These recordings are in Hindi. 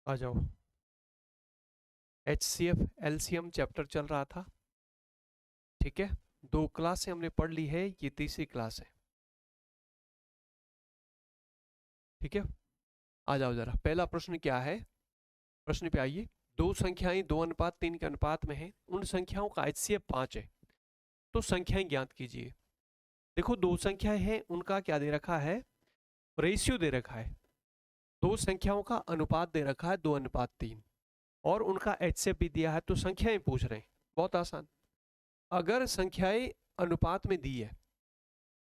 आ जाओ। HCF LCM चैप्टर चल रहा था, ठीक है। 2 क्लास से हमने पढ़ ली है, ये तीसरी क्लास है, ठीक है। आ जाओ जरा, पहला प्रश्न क्या है, प्रश्न पे आइए। दो संख्याएं 2:3 के अनुपात में हैं, उन संख्याओं का HCF 5 है, तो संख्याएं ज्ञात कीजिए। देखो, दो संख्याएं हैं, उनका क्या दे रखा है, रेशियो दे रखा है। दो संख्याओं का अनुपात दे रखा है 2:3, और उनका HCF भी दिया है, तो संख्याएं पूछ रहे हैं। बहुत आसान। अगर संख्याएं अनुपात में दी है,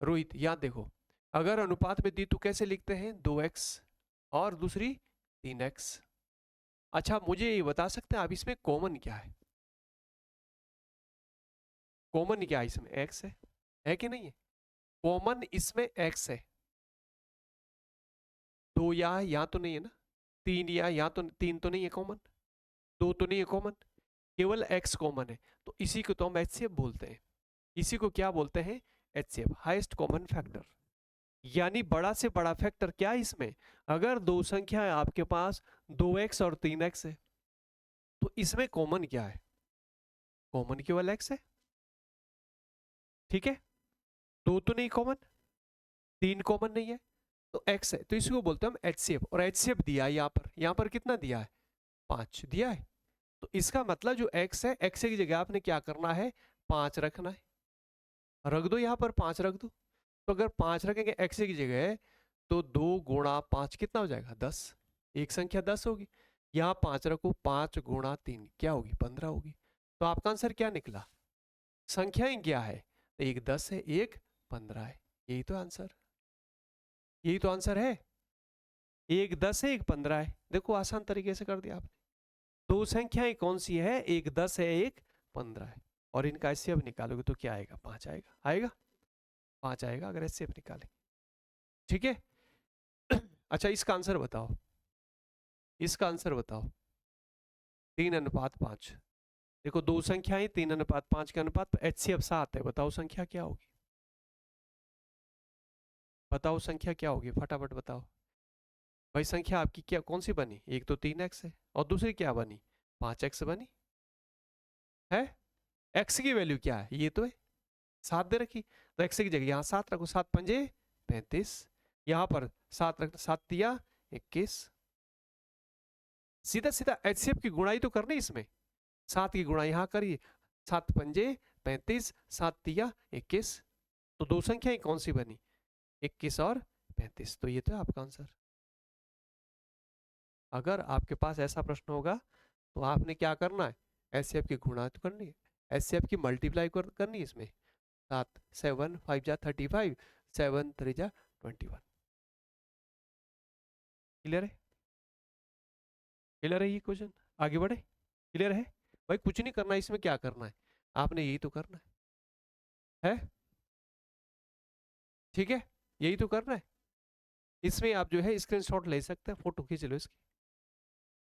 रोहित याद देखो, अगर अनुपात में दी तो कैसे लिखते हैं, 2x और दूसरी 3x। अच्छा, मुझे ये बता सकते हैं आप इसमें कॉमन क्या है, कॉमन क्या है इसमें, x है कि नहीं है? कॉमन इसमें x है। दो या तो नहीं है ना, तीन या तो तीन तो नहीं है कॉमन, दो तो नहीं है कॉमन, केवल x कॉमन है। तो इसी को तो हम HCF बोलते हैं। इसी को क्या बोलते हैं, HCF, हाईएस्ट कॉमन फैक्टर। यानी बड़ा से बड़ा फैक्टर क्या है इसमें, अगर दो संख्या है आपके पास 2x और 3x है, तो इसमें कॉमन क्या है, कॉमन केवल x है, ठीक है। दो तो नहीं कॉमन, तीन कॉमन नहीं है, तो x है, तो इसको बोलते हैं हम HCF। और HCF दिया है यहाँ पर कितना दिया है, 5 दिया है। तो इसका मतलब जो x है, x की जगह आपने क्या करना है, 5 रखना है। रख दो यहाँ पर 5 रख दो। तो अगर 5 रखेंगे x की जगह, तो 2 × 5 कितना हो जाएगा, 10। एक संख्या 10 होगी। यहाँ 5 रखो, 5 × 3 क्या होगी, 15 होगी। तो आपका आंसर क्या निकला, संख्याएं क्या है, एक 10 है, एक 15 है। यही तो आंसर, यही तो आंसर है। एक 10 है, एक 15 है। देखो, आसान तरीके से कर दिया आपने। दो संख्याएं कौन सी है, एक 10 है, एक 15 है। और इनका एचसीएफ निकालोगे तो क्या आएगा, 5 आएगा, आएगा 5 आएगा अगर एचसीएफ निकालें, ठीक है। अच्छा, इसका आंसर बताओ, इसका आंसर बताओ। 3:5। देखो, दो संख्याएं 3:5 के अनुपात, HCF 7 है। बताओ संख्या क्या होगी, बताओ संख्या क्या होगी, फटाफट बताओ। भाई संख्या आपकी क्या कौन सी बनी, एक तो 3x है और दूसरी क्या बनी, 5x बनी है। x की वैल्यू क्या है, ये तो है 7 दे रखी, तो x की जगह यहाँ 7 रखो, 7×5 = 35। यहाँ पर 7 रख, 7×3 = 21। सीधा सीधा HCF की गुणाई तो करनी इसमें, 7 की गुणा यहाँ करिए, 7×5 = 35, 7×3 = 21। तो दो संख्याएं कौन सी बनी, 21 और 35। तो ये तो है आपका आंसर। अगर आपके पास ऐसा प्रश्न होगा तो आपने क्या करना है, एचसीएफ की गुणा तो करनी है, एचसीएफ की मल्टीप्लाई करनी है इसमें। 7 7 5 जा 35, 7 3 जा 21। क्लियर है, क्लियर है ये क्वेश्चन, आगे बढ़े, क्लियर है। भाई कुछ नहीं करना इसमें, क्या करना है, आपने यही तो करना है, ठीक है, यही तो करना है। इसमें आप जो है स्क्रीनशॉट ले सकते हैं, फोटो खींच लो इसकी,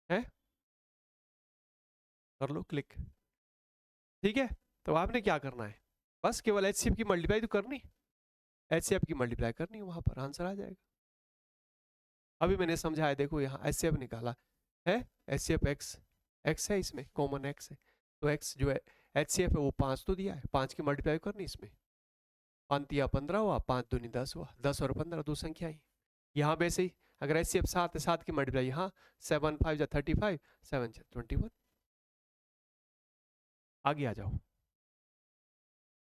है, कर लो क्लिक, ठीक है। तो आपने क्या करना है, बस केवल एचसीएफ की मल्टीप्लाई तो करनी, एचसीएफ की मल्टीप्लाई करनी, वहां पर आंसर आ जाएगा। अभी मैंने समझाया, देखो यहाँ एचसीएफ निकाला है, एचसीएफ एक्स, एक्स है इसमें, कॉमन एक्स है, तो एक्स जो है एचसीएफ है वो 5 तो दिया है, 5 की मल्टीप्लाई करनी इसमें, 5×3 = 15 हुआ, 5×2 = 10 हुआ, 10 और 15 दो संख्या ही। यहाँ वैसे ही अगर एचसीएफ 7 है, 7 की मल्टीप्लाई यहाँ, 7 5 = 35, 7 × 21। आगे आ जाओ,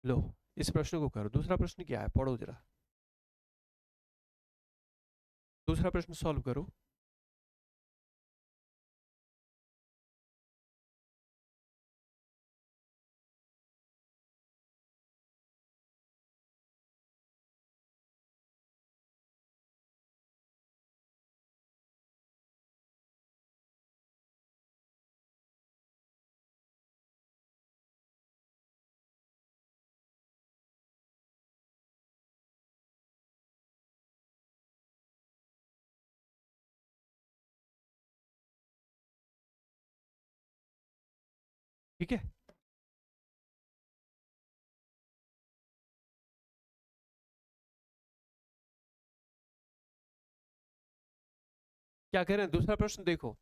लो इस प्रश्न को करो। दूसरा प्रश्न क्या है, पढ़ो जरा, दूसरा प्रश्न सॉल्व करो। ठीक है, क्या कह रहे हैं, दूसरा प्रश्न देखो।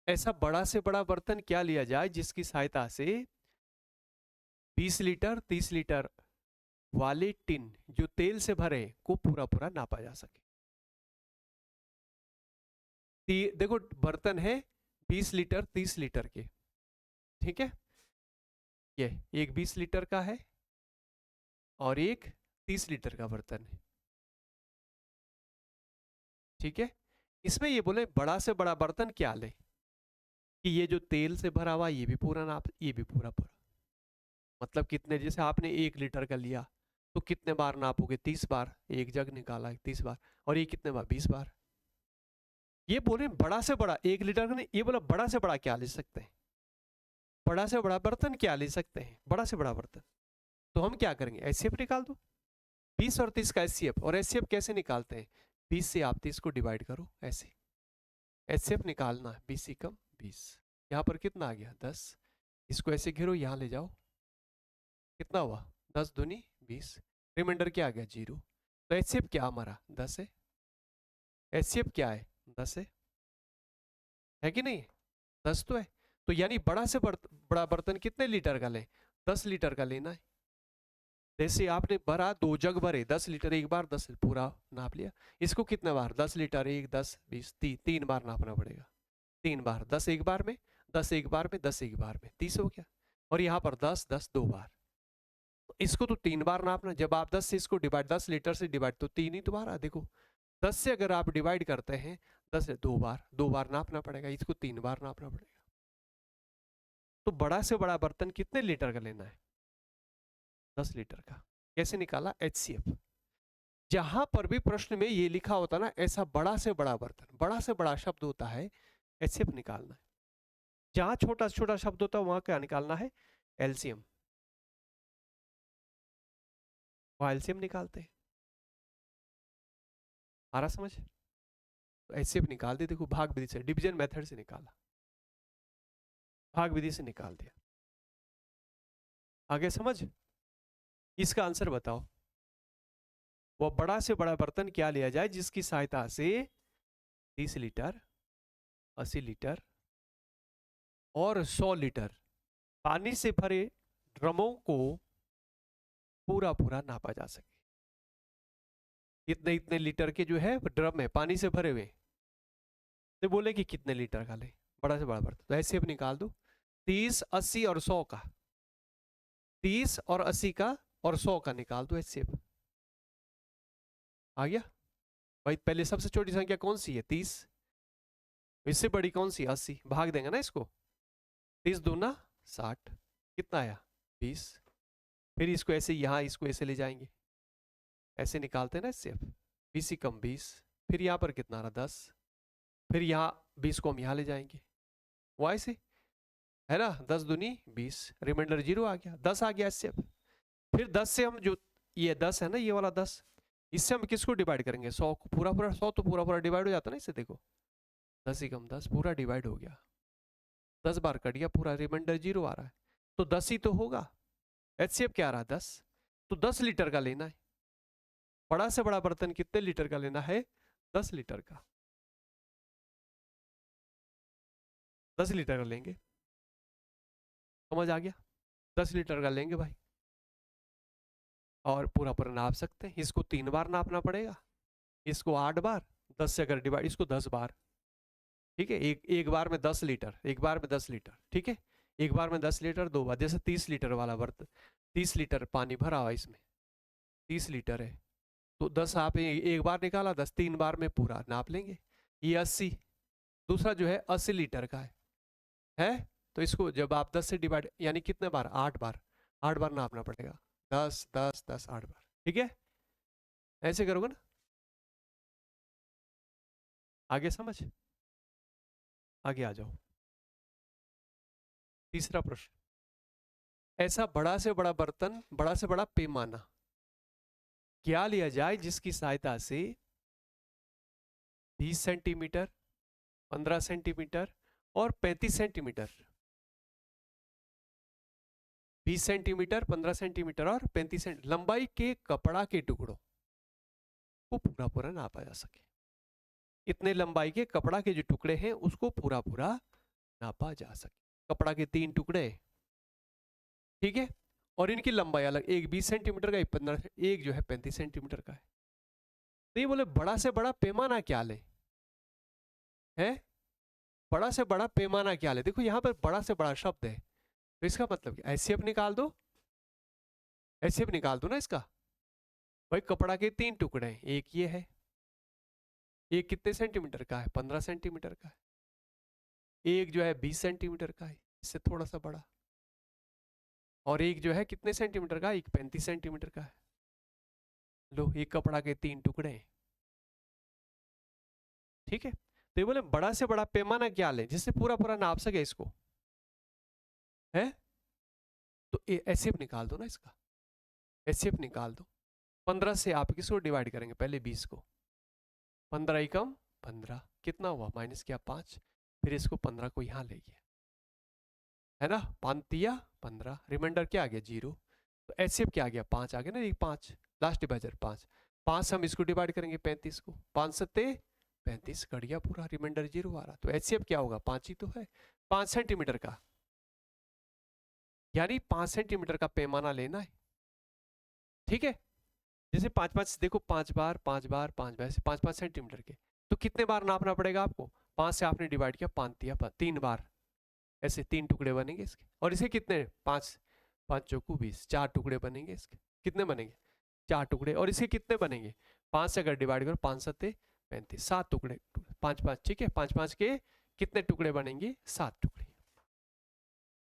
ऐसा बड़ा से बड़ा बर्तन क्या लिया जाए जिसकी सहायता से 20 लीटर 30 लीटर वाले टिन जो तेल से भरे को पूरा पूरा नापा जा सके। देखो बर्तन है 20 लीटर 30 लीटर के, ठीक है, ये एक 20 लीटर का है और एक 30 लीटर का बर्तन है, ठीक है। इसमें ये बोले बड़ा से बड़ा बर्तन क्या ले कि ये जो तेल से भरा हुआ ये भी पूरा नाप, ये भी पूरा पूरा, मतलब कितने, जैसे आपने 1 लीटर का लिया तो कितने बार नापोगे, 30 बार, एक जग निकाला 30 बार, और ये कितने बार, 20 बार। ये बोले बड़ा से बड़ा 1 लीटर का नहीं, ये बोला बड़ा से बड़ा क्या ले सकते हैं, बड़ा से बड़ा बर्तन क्या ले सकते हैं, बड़ा से बड़ा बर्तन। तो हम क्या करेंगे, एचसीएफ निकाल दो, 20 और 30 का एचसीएफ। और एचसीएफ कैसे निकालते हैं, 20 से आप 30 को डिवाइड करो, ऐसे एचसीएफ निकालना है, 20 एकम 20, यहाँ पर कितना आ गया 10, इसको ऐसे घेरो, यहाँ ले जाओ, कितना हुआ 10 दूनी 20, रिमाइंडर क्या आ गया 0। तो एचसीएफ क्या हमारा 10 है, एचसीएफ क्या है 10 है कि नहीं, 10 तो है। तो यानी बड़ा से बड़ा बर्तन कितने लीटर का लें, 10 लीटर का लेना है। जैसे आपने भरा 2 जग भरे 10 लीटर, एक बार 10 पूरा नाप लिया, इसको कितने बार 10 लीटर 1 10 20 3 बार नापना पड़ेगा, 3 बार, 10 एक बार में, 10 एक बार में, 10 एक बार में, 30 हो गया। और यहाँ पर 10 10 2 बार, तो इसको तो 3 बार नापना। जब आप 10 से इसको डिवाइड, 10 लीटर से डिवाइड, तो 3 ही दोबारा, देखो 10 से अगर आप डिवाइड करते हैं 10 से 2 बार नापना पड़ेगा, इसको 3 बार नापना पड़ेगा। तो बड़ा से बड़ा बर्तन कितने लीटर का लेना है, 10 लीटर का। कैसे निकाला, एचसीएफ। जहां पर भी प्रश्न में ये लिखा होता ना ऐसा बड़ा से बड़ा बर्तन, बड़ा से बड़ा शब्द होता है, एचसीएफ निकालना है। जहां छोटा से छोटा शब्द होता है वहां क्या निकालना है, एलसीएम, वहां एलसीएम निकालते हैं। आ रहा समझ, तो एचसीएफ निकाल दे, देखो भाग विधि से, डिवीजन मेथड से निकाला, भाग विधि से निकाल दिया। आगे समझ, इसका आंसर बताओ, वो बड़ा से बड़ा बर्तन क्या लिया जाए जिसकी सहायता से 30 लीटर 80 लीटर और 100 लीटर पानी से भरे ड्रमों को पूरा पूरा नापा जा सके। इतने इतने लीटर के जो है ड्रम है पानी से भरे हुए, तो बोले कि कितने लीटर का ले, बड़ा से बड़ा बर्तन, तो ऐसे अब निकाल दो, 30 80 और 100 का, 30 और 80 का और 100 का निकाल दो ऐसे। आ गया भाई, पहले सबसे छोटी संख्या कौन सी है 30, इससे बड़ी कौन सी 80, भाग देंगे ना इसको, 30 दूना 60, कितना आया 20। फिर इसको ऐसे, यहाँ इसको ऐसे ले जाएंगे, ऐसे निकालते हैं ना इससे, 20 कम 20, फिर यहाँ पर कितना रहा 10, फिर यहाँ 20 को हम यहाँ ले जाएंगे, वाई से है ना, 10 दूनी 20, रिमाइंडर 0 आ गया, 10 आ गया इससे। फिर 10 से हम जो ये 10 है ना, ये वाला 10, इससे हम किसको डिवाइड करेंगे, 100 को, पूरा पूरा 100 तो पूरा पूरा डिवाइड हो जाता है ना इससे, देखो 10 कम 10 पूरा डिवाइड हो गया, 10 बार कट गया पूरा, रिमाइंडर 0 आ रहा है, तो 10 ही तो होगा। एचसीएफ क्या आ रहा है 10, तो 10 लीटर का लेना है। बड़ा से बड़ा बर्तन कितने लीटर का लेना है, 10 लीटर का, 10 लीटर का लेंगे, समझ आ गया, 10 लीटर का लेंगे भाई, और पूरा पूरा नाप सकते हैं। इसको 3 बार नापना पड़ेगा, इसको 8 बार, 10 से अगर डिवाइड, इसको 10 बार, ठीक है, एक बार में 10 लीटर, एक बार में 10 लीटर, ठीक है, एक बार में 10 लीटर 2 बार, जैसे 30 लीटर वाला बर्तन, 30 लीटर पानी भरा हुआ इसमें, 30 लीटर है, तो 10 आप एक बार निकाला, 10 3 बार में पूरा नाप लेंगे। ये 80, दूसरा जो है 80 लीटर का है, तो इसको जब आप 10 से डिवाइड, यानी कितने बार 8 बार, 8 बार नापना पड़ेगा, 10 10 10 8 बार, ठीक है, ऐसे करोगे ना। आगे समझ, आगे आ जाओ, तीसरा प्रश्न, ऐसा बड़ा से बड़ा बर्तन, बड़ा से बड़ा पैमाना क्या लिया जाए जिसकी सहायता से 20 सेंटीमीटर 15 सेंटीमीटर और 35 सेंटीमीटर, 20 सेंटीमीटर 15 सेंटीमीटर और 35 सेंटीमीटर लंबाई के कपड़ा के टुकड़ों को पूरा पूरा नापा जा सके। इतने लंबाई के कपड़ा के जो टुकड़े हैं उसको पूरा पूरा नापा जा सके। कपड़ा के 3 टुकड़े, ठीक है, और इनकी लंबाई अलग, एक 20 सेंटीमीटर का, एक 15, एक जो है 35 सेंटीमीटर का है। तो ये बोले बड़ा से बड़ा पैमाना क्या ले, है बड़ा से बड़ा पैमाना क्या ले। देखो यहाँ पर बड़ा से बड़ा शब्द है, तो इसका मतलब क्या, एचसीएफ निकाल दो, एचसीएफ निकाल दो ना इसका। भाई कपड़ा के 3 टुकड़े हैं, एक ये है, एक कितने सेंटीमीटर का है, 15 सेंटीमीटर का है, एक जो है 20 सेंटीमीटर का है, इससे थोड़ा सा बड़ा, और एक जो है कितने सेंटीमीटर का, एक 35 सेंटीमीटर का है। लो एक कपड़ा के 3 टुकड़े हैं, ठीक है। तो ये बोले बड़ा से बड़ा पैमाना क्या ले जिससे पूरा पूरा नाप सके इसको, है, तो एचसीएफ निकाल दो ना इसका, एचसीएफ निकाल दो। 15 से आप किसको डिवाइड करेंगे, पहले 20 को, 15 एकम 15, कितना हुआ, माइनस किया 5, फिर इसको 15 को यहाँ ले गया, है ना, 5 दिया 15, रिमाइंडर क्या आ गया 0, तो एचसीएफ क्या आ गया 5 आ गया ना, ये 5 लास्ट डिवाइजर 5, 5 हम इसको डिवाइड करेंगे 35 को, 5 सत्ते 35, कट गया पूरा, रिमाइंडर 0 आ रहा, तो एचसीएफ क्या होगा 5 ही तो है, 5 सेंटीमीटर का, यानी 5 सेंटीमीटर का पैमाना लेना है, ठीक है। जैसे 5-5 देखो, 5 बार 5 बार 5 बार, ऐसे 5-5 सेंटीमीटर के, तो कितने बार नापना पड़ेगा आपको, 5 से आपने डिवाइड किया, 5 दिया 3 बार, ऐसे 3 टुकड़े बनेंगे इसके, और इसे कितने 5 5 चौकू 20, 4 टुकड़े बनेंगे इसके, कितने बनेंगे 4 टुकड़े, और इसके कितने बनेंगे 5 से अगर डिवाइड करो 5 सत्ते 35, 7 टुकड़े, 5-5, ठीक है, 5-5 के कितने टुकड़े बनेंगे 7 टुकड़े।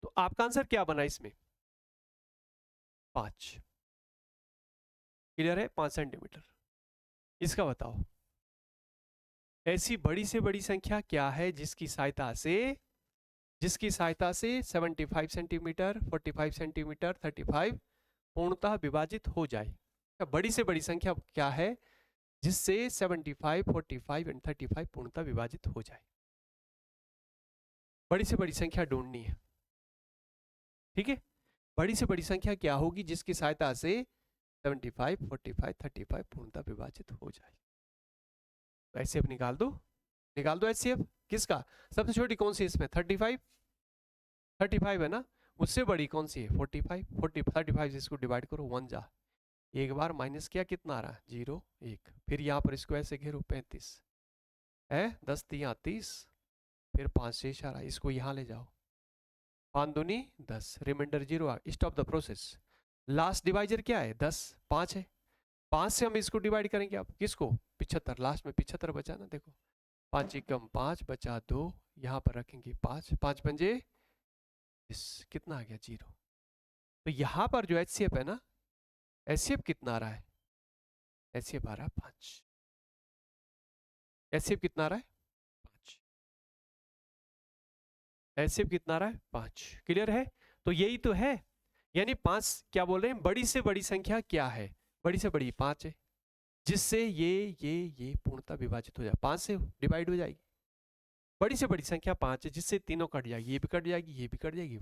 तो आपका आंसर क्या बना इसमें 5, क्लियर है, 5 सेंटीमीटर। इसका बताओ, ऐसी बड़ी से बड़ी संख्या क्या है जिसकी सहायता से 75 सेंटीमीटर 45 सेंटीमीटर 35 पूर्णतः विभाजित हो जाए। बड़ी से बड़ी संख्या क्या है जिससे 75 45 एंड 35 पूर्णतः विभाजित हो जाए, बड़ी से बड़ी संख्या ढूंढनी है, ठीक है। बड़ी से बड़ी संख्या क्या होगी जिसकी सहायता से 75 45 35 पूर्णतः विभाजित हो जाए। तो एचसीएफ निकाल दो, निकाल दो एचसीएफ, किसका, सबसे छोटी कौन सी इसमें 35 है ना, उससे बड़ी कौन सी है 45 35 इसको डिवाइड करो 1 जा, एक बार माइनस किया कितना आ रहा है 0 1, फिर यहाँ पर इसको ऐसे घेरो 35 है, 10 3 30, फिर 5 शेष आ रहा है, इसको यहाँ ले जाओ, 5 दूनी 10, रिमाइंडर 0 आ, stop the process. Last divisor क्या है 10, 5 है, 5 से हम इसको डिवाइड करेंगे अब किसको 75, लास्ट में 75 बचा ना, देखो 5 एकम 5 बचा 2, यहाँ पर रखेंगे 5, 5 पंजे कितना आ गया 0। तो यहाँ पर जो एचसीएफ है ना, एचसीएफ कितना आ रहा है, एचसीएफ आ रहा है 5, एचसीएफ कितना आ रहा है 5, एचसीएफ कितना आ रहा है 5, क्लियर है। तो यही तो है, यानी 5 क्या बोल रहे हैं, बड़ी से बड़ी संख्या क्या है, बड़ी से बड़ी 5 है जिससे ये पूर्णतः विभाजित हो जाए, 5 से डिवाइड हो जाएगी, बड़ी से बड़ी संख्या 5 है जिससे तीनों कट जाएगी, ये भी कट जाएगी ये भी कट जाएगी,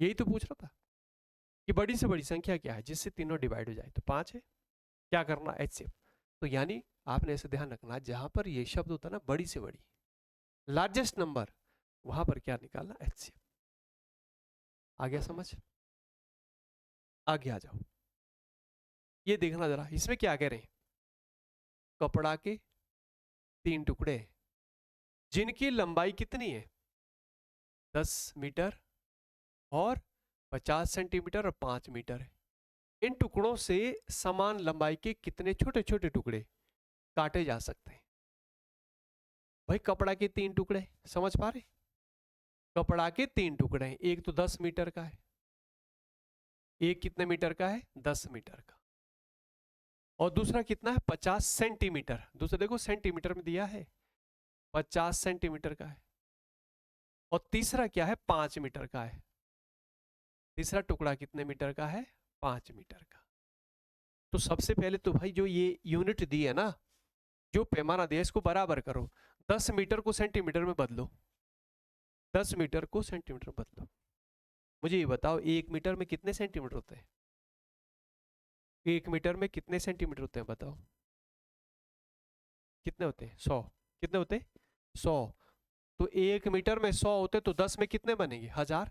यही तो पूछ रहा था कि बड़ी से बड़ी संख्या क्या है जिससे तीनों डिवाइड हो जाए, तो 5 है, क्या करना एचसीएफ। तो यानी आपने ऐसे ध्यान रखना, जहां पर ये शब्द होता है ना बड़ी से बड़ी लार्जेस्ट नंबर, वहां पर क्या निकालना एचसीएफ। आ गया समझ, आगे आ जाओ, ये देखना जरा इसमें क्या कह रहे हैं, कपड़ा के 3 टुकड़े जिनकी लंबाई कितनी है 10 मीटर और 50 सेंटीमीटर और 5 मीटर है, इन टुकड़ों से समान लंबाई के कितने छोटे छोटे टुकड़े काटे जा सकते हैं। भाई कपड़ा के 3 टुकड़े, समझ पा रहे, कपड़ा के 3 टुकड़े हैं, एक तो 10 मीटर का है, एक कितने मीटर का है 10 मीटर का, और दूसरा कितना है 50 सेंटीमीटर, दूसरा देखो सेंटीमीटर में दिया है 50 सेंटीमीटर का है, और तीसरा क्या है 5 मीटर का है, तीसरा टुकड़ा कितने मीटर का है 5 मीटर का। तो सबसे पहले तो भाई जो ये यूनिट दी है ना, जो पैमाना दिया इसको बराबर करो, 10 मीटर को सेंटीमीटर में बदलो, 10 मीटर को सेंटीमीटर में बदलो। मुझे ये बताओ 1 मीटर में कितने सेंटीमीटर होते हैं, 1 मीटर में कितने सेंटीमीटर होते हैं बताओ, कितने होते हैं 100, कितने होते हैं 100, तो 1 मीटर में 100 होते तो 10 में कितने बनेंगे? 1000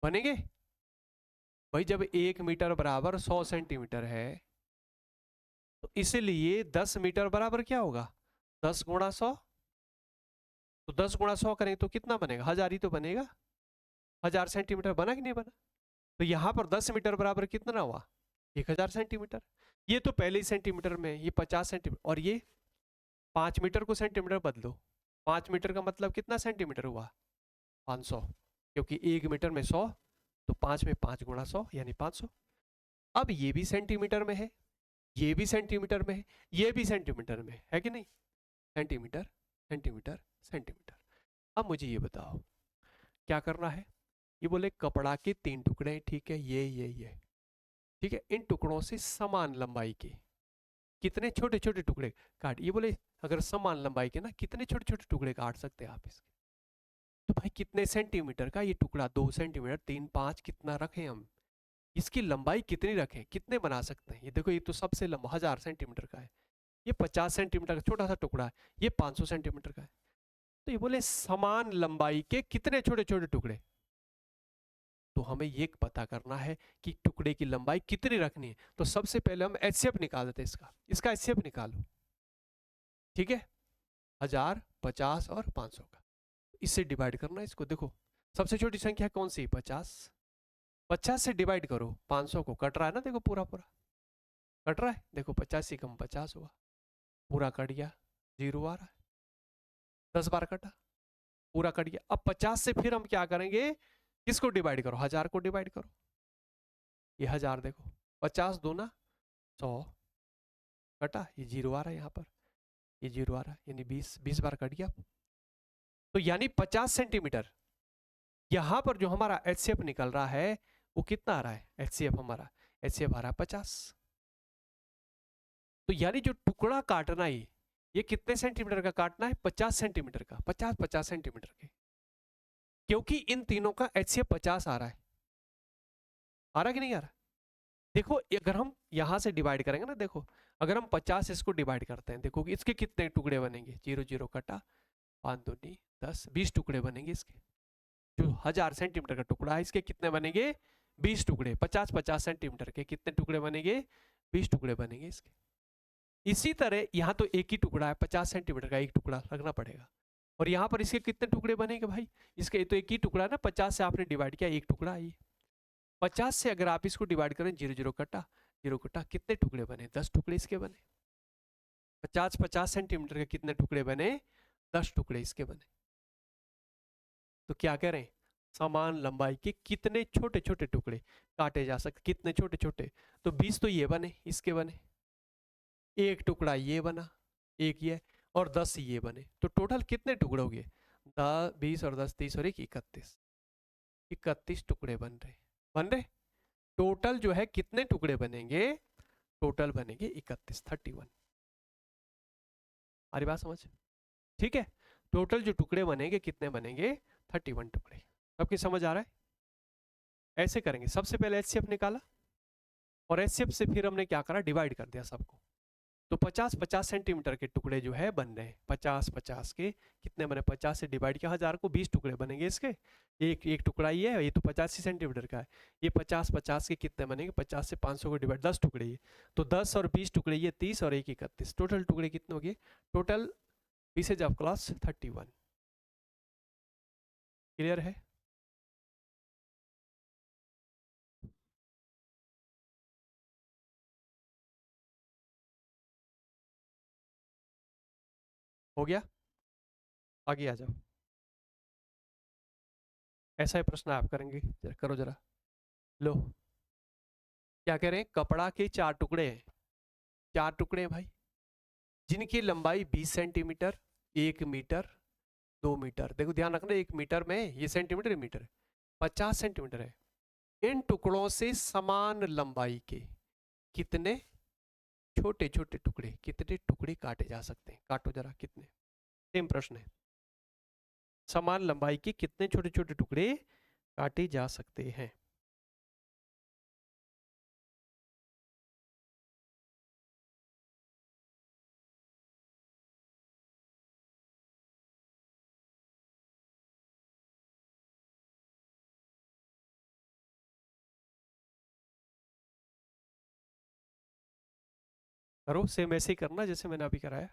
बनेंगे भाई। जब 1 मीटर बराबर 100 सेंटीमीटर है तो इसीलिए 10 मीटर बराबर क्या होगा? 10 गुणा 100। तो 10 गुणा 100 करें तो कितना बनेगा? 1000 ही तो बनेगा। 1000 सेंटीमीटर बना कि नहीं बना? तो यहां पर 10 मीटर बराबर कितना हुआ? 1000 सेंटीमीटर। ये तो पहले ही सेंटीमीटर में, ये 50 सेंटीमीटर, और ये 5 मीटर को सेंटीमीटर बदलो। 5 मीटर का मतलब कितना सेंटीमीटर हुआ? 500, क्योंकि 1 मीटर में 100, तो 5 में 5 गुणा 100 यानी 500। अब ये भी सेंटीमीटर में है, ये भी सेंटीमीटर में है, ये भी सेंटीमीटर में है कि नहीं? Centimetre, centimetre, centimetre. अब मुझे ये बताओ क्या करना है। ये बोले कपड़ा के 3 टुकड़े, ठीक है, ये ठीक है, इन टुकड़ों से समान लंबाई के कितने छोटे छोटे टुकड़े काट। ये बोले अगर समान लंबाई के ना कितने छोटे छोटे टुकड़े काट सकते हैं आप इसके। तो भाई कितने सेंटीमीटर का ये टुकड़ा? 2 सेंटीमीटर, 3, 5, कितना रखें हम? इसकी लंबाई कितनी रखें, कितने बना सकते हैं? ये देखो, ये तो सबसे लंबा 1000 सेंटीमीटर का है, ये 50 सेंटीमीटर का छोटा सा टुकड़ा है, ये 500 सेंटीमीटर का है। तो ये बोले समान लंबाई के कितने छोटे छोटे टुकड़े। तो हमें ये पता करना है कि टुकड़े की लंबाई कितनी रखनी है। तो सबसे पहले हम एचसीएफ निकाल देते हैं इसका एचसीएफ निकालो, ठीक है, 1000, 50 और 500 का। इससे डिवाइड करना है इसको। देखो सबसे छोटी संख्या कौन सी? 50। 50 से डिवाइड करो 500 को, कट रहा है ना, देखो पूरा पूरा कट रहा है। देखो 50 से कम 50 हुआ, पूरा कट गया, 0 आ रहा है, 10 बार कटा, पूरा कट गया। अब 50 से फिर हम क्या करेंगे? किसको डिवाइड करो? 1000 को डिवाइड करो। ये 1000 देखो, 50 दूना 100, कटा, ये 0 आ रहा है यहाँ पर, ये 0 आ रहा है, यानी 20 बार कट गया। तो यानी 50 सेंटीमीटर। यहां पर जो हमारा एचसीएफ निकल रहा है वो कितना आ रहा है? एचसीएफ हमारा एचसीएफ आ रहा है 50। तो यानी जो टुकड़ा काटना है ये कितने सेंटीमीटर का काटना है? 50 सेंटीमीटर का, 50 सेंटीमीटर के, क्योंकि इन तीनों का एचसीएफ 50 आ रहा है। आ रहा कि नहीं आ रहा? देखो अगर हम यहां से डिवाइड करेंगे ना, देखो अगर हम 50 इसको डिवाइड करते हैं, देखो इसके कितने टुकड़े बनेंगे? 0 0 कटा, 5 दूनी 10, 20 टुकड़े बनेंगे इसके। जो 1000 सेंटीमीटर का टुकड़ा है इसके कितने बनेंगे? 20 टुकड़े। 50 सेंटीमीटर के कितने टुकड़े बनेंगे? 20 टुकड़े बनेंगे इसके। इसी तरह यहाँ तो एक ही टुकड़ा है, 50 सेंटीमीटर का एक टुकड़ा रखना पड़ेगा। और यहाँ पर इसके कितने टुकड़े बनेंगे भाई? इसके तो एक ही टुकड़ा है ना, 50 से आपने डिवाइड किया, एक टुकड़ा है। 50 से अगर आप इसको डिवाइड करें, 0 0 कटा, 0 कटा, कितने टुकड़े बने? 10 टुकड़े इसके बने। 50 सेंटीमीटर के कितने टुकड़े बने? 10 टुकड़े इसके बने। तो क्या कह रहे हैं? समान लंबाई के कितने छोटे छोटे टुकड़े काटे जा सकते? कितने छोटे छोटे? तो 20 तो ये बने, इसके बने, एक टुकड़ा ये बना, एक ये, और 10 ये बने। तो टोटल कितने टुकड़े हो गए? 10, 20 और 10, 30 और 1, 31। 31 टुकड़े बन रहे। टोटल जो है कितने टुकड़े बनेंगे? टोटल बनेंगे 31, 31। हमारी बात समझ, ठीक है। टोटल जो टुकड़े बनेंगे कितने बनेंगे? 31 टुकड़े। सबकी समझ आ रहा है? ऐसे करेंगे, सबसे पहले एचसीएफ निकाला और एचसीएफ से फिर हमने क्या करा? डिवाइड कर दिया सबको। तो 50 सेंटीमीटर के टुकड़े जो है बन रहे हैं। 50 के कितने बने? 50 से डिवाइड किया 1000 को, 20 टुकड़े बनेंगे इसके। एक एक टुकड़ा ये है, ये तो 85 सेंटीमीटर का है। ये 50 के कितने बनेंगे? 50 से 500 को डिवाइड, 10 टुकड़े ये, तो 10 और 20 टुकड़े ये 30 और 1 31। टोटल टुकड़े कितने हो गए? Total pieces of cloth 31। Clear है? हो गया? आगे आ जाओ। ऐसा ही प्रश्न आप करेंगे, जरा करो जरा। लो क्या कह रहे हैं? कपड़ा के 4 टुकड़े हैं, 4 टुकड़े हैं भाई, जिनकी लंबाई 20 सेंटीमीटर, 1 मीटर, 2 मीटर। देखो ध्यान रखना, 1 मीटर में ये सेंटीमीटर मीटर है, 50 सेंटीमीटर है। इन टुकड़ों से समान लंबाई के कितने छोटे छोटे टुकड़े, कितने टुकड़े काटे जा सकते हैं? काटो जरा, कितने? सेम प्रश्न है, समान लंबाई के कितने छोटे छोटे टुकड़े काटे जा सकते हैं? करो, सेम ऐसे ही करना जैसे मैंने अभी कराया।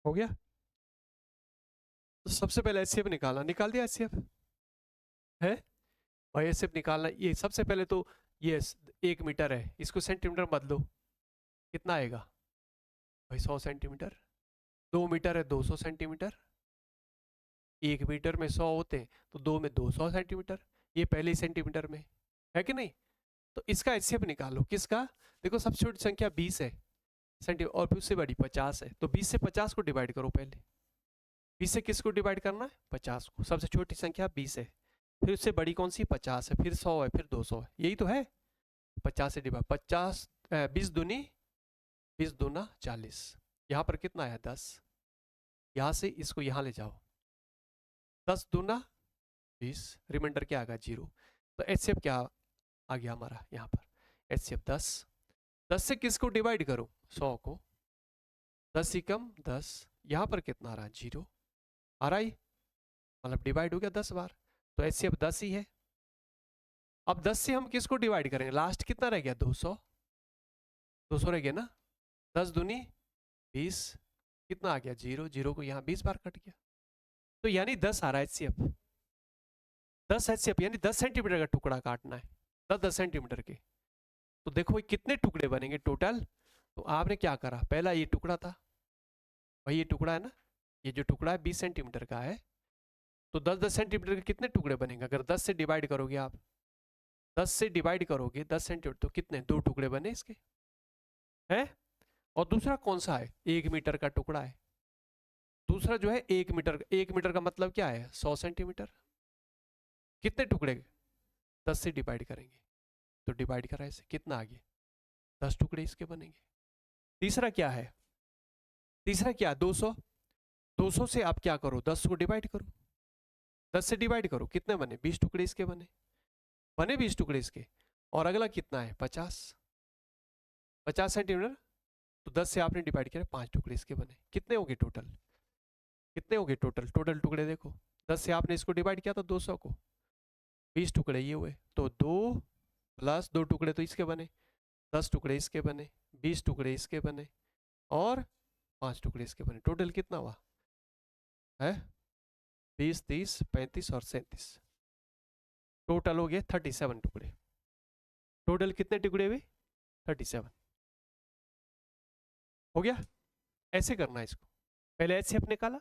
हो गया। तो सबसे पहले एचसीएफ निकालना, निकाल दिया एचसीएफ है भाई। एचसीएफ निकालना, ये सबसे पहले तो ये 1 मीटर है, इसको सेंटीमीटर बदलो, कितना आएगा भाई? 100 सेंटीमीटर। 2 मीटर है, 200 सेंटीमीटर। 1 मीटर में 100 होते हैं, तो 2 में 200 सेंटीमीटर, ये पहले ही सेंटीमीटर में है कि नहीं? तो इसका एचसीएफ निकालो, किसका? देखो सबसे छोटी संख्या 20 है सेंटीमीटर, और फिर उससे बड़ी 50 है, तो 20 से 50 को डिवाइड करो पहले। 20 से किसको डिवाइड करना है? 50 को। सबसे छोटी संख्या 20 है, फिर उससे बड़ी कौन सी? 50 है, फिर 100 है, फिर 200 है, यही तो है। 50 से डिवाइड, 50 20 दूनी 20 दूना 40, यहाँ पर कितना है? 10। यहाँ से इसको यहाँ ले जाओ, 10 दूना 20, रिमाइंडर क्या आ गया? 0। तो एचसीएफ क्या आ गया हमारा यहाँ पर? एचसीएफ 10। 10 से किसको डिवाइड करो? 100 को। 10 ही कम 10, यहाँ पर कितना आ रहा है? 0 आ रहा ही, मतलब डिवाइड हो गया 10 बार, तो एचसीएफ 10 ही है। अब 10 से हम किसको डिवाइड करेंगे? लास्ट कितना रह गया? 200। 200 रह गया ना। 10 दूनी 20, कितना आ गया? 0। 0 को यहाँ 20 बार कट गया, तो यानी 10 आ रहा है एचसीएफ। 10 एचसीएफ यानी 10 सेंटीमीटर का टुकड़ा काटना है, 10 सेंटीमीटर के। तो देखो कितने टुकड़े बनेंगे टोटल। तो आपने क्या करा, पहला ये टुकड़ा था भाई, ये टुकड़ा है ना, ये जो टुकड़ा है 20 सेंटीमीटर का है, तो 10 सेंटीमीटर के कितने टुकड़े बनेंगे? अगर 10 से डिवाइड करोगे आप, 10 से डिवाइड करोगे 10 सेंटीमीटर, तो कितने? 2 टुकड़े बने इसके हैं। और दूसरा कौन सा है? 1 मीटर का टुकड़ा है। दूसरा जो है 1 मीटर, 1 मीटर का मतलब क्या है? 100 सेंटीमीटर। कितने टुकड़े? 10 से डिवाइड करेंगे, तो डिवाइड करा इसे, कितना आ गया? 10 टुकड़े इसके बनेंगे। तीसरा क्या है? तीसरा क्या? 200। 200 से आप क्या करो? 10 को डिवाइड करो, 10 से डिवाइड करो, कितने बने? 20 टुकड़े इसके बने, बने 20 टुकड़े इसके। और अगला कितना है? 50। 50 सेंटीमीटर, तो 10 से आपने डिवाइड किया, 5 टुकड़े इसके बने। कितने हो गए टोटल? कितने हो गए टोटल? टोटल टुकड़े देखो, 10 से आपने इसको डिवाइड किया था 200 को, 20 टुकड़े ये हुए, तो 2 प्लस 2 टुकड़े तो इसके बने, 10 टुकड़े इसके बने, 20 टुकड़े इसके बने, और 5 टुकड़े इसके बने। टोटल कितना हुआ है? 20, 30, 35 और 37, टोटल हो गए 37 टुकड़े। टोटल कितने टुकड़े हुए? 37 हो गया। ऐसे करना है इसको, पहले एचसीएफ निकाला,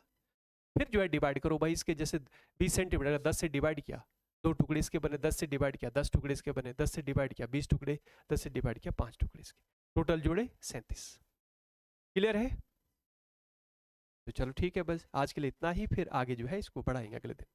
फिर जो है डिवाइड करो भाई इसके, जैसे 20 सेंटीमीटर 10 से डिवाइड किया, 2 टुकड़े इसके बने, 10 से डिवाइड किया 10 टुकड़े इसके बने, 10 से डिवाइड किया 20 टुकड़े, 10 से डिवाइड किया 5 टुकड़े इसके, टोटल जोड़े 37। क्लियर है? तो चलो ठीक है, बस आज के लिए इतना ही, फिर आगे जो है इसको बढ़ाएंगे अगले दिन।